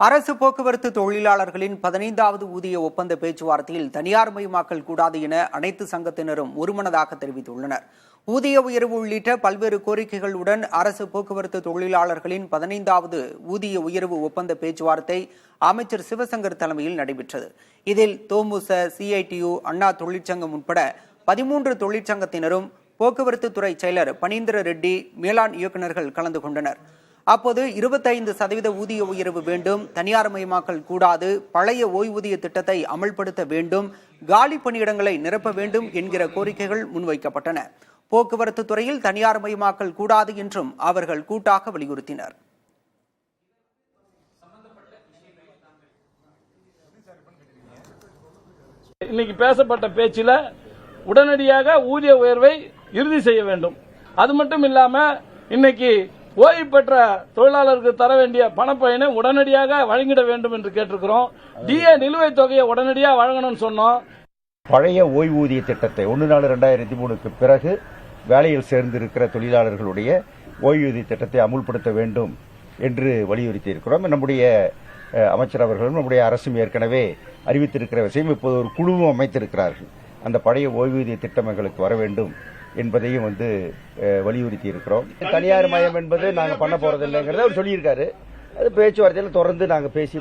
அரசு போக்குவரத்து தொழிலாளர்களின் 15வது ஊதிய ஒப்பந்த பேச்சுவார்த்தையில் தனியார் மயமாக்கல் கூடாது என அனைத்து சங்கத்தினரும் ஒருமனதாக தெரிவித்துள்ளனர். ஊதிய உயர்வு உள்ளிட்ட பல்வேறு கோரிக்கைகளுடன் அரசு போக்குவரத்து தொழிலாளர்களின் 15வது ஊதிய உயர்வு ஒப்பந்த பேச்சுவார்த்தை அமைச்சர் சிவசங்கர் தலைமையில் நடைபெற்றது. இதில் தோமுச, சிஐடியு, அண்ணா தொழிற்சங்கம் உட்பட 13 தொழிற்சங்கத்தினரும் போக்குவரத்து துறை செயலர் பனீந்திர ரெட்டி, மேலாண் இயக்குநர்கள் கலந்து கொண்டனர். அப்போது 25% ஊதிய உயர்வு வேண்டும், தனியார் மயமாக்கல் கூடாது, பழைய ஓய்வூதிய திட்டத்தை அமல்படுத்த வேண்டும், காலி பணியிடங்களை நிரப்ப வேண்டும் என்கிற கோரிக்கைகள் முன்வைக்கப்பட்டன. போக்குவரத்து துறையில் தனியார் மயமாக்கல் கூடாது என்றும் அவர்கள் கூட்டாக வலியுறுத்தினர். இன்னைக்கு பேசப்பட்ட பேச்சில் உடனடியாக ஊதிய உயர்வை இறுதி செய்ய வேண்டும். அது மட்டும் இல்லாம இன்னைக்கு ஓய்வு பெற்ற தொழிலாளருக்கு தர வேண்டிய பணப்பயனை உடனடியாக வழங்கிட வேண்டும் என்று கேட்டிருக்கிறோம். டிஏ நிலுவைத் தொகையை உடனடியாக வழங்கணும்னு சொன்னோம். பழைய ஓய்வூதிய திட்டத்தை 1/4/2003 பிறகு வேலையில் சேர்ந்திருக்கிற தொழிலாளர்களுடைய ஓய்வூதிய திட்டத்தை அமுல்படுத்த வேண்டும் என்று வலியுறுத்தி இருக்கிறோம். நம்முடைய அமைச்சர் அவர்களும் நம்முடைய அரசும் ஏற்கனவே அறிவித்திருக்கிற விஷயம் இப்போது ஒரு குழுவும் அமைத்திருக்கிறார்கள். அந்த பழைய ஓய்வூதிய திட்டம் எங்களுக்கு வர வேண்டும் என்பதையும் வலியுறுத்தி இருக்கிறோம். தனியார் மயம் என்பது நாங்கள் பண்ண போறதில்லைங்கிறத அவர் சொல்லியிருக்காரு. அது பேச்சுவார்த்தையில் தொடர்ந்து நாங்கள் பேசி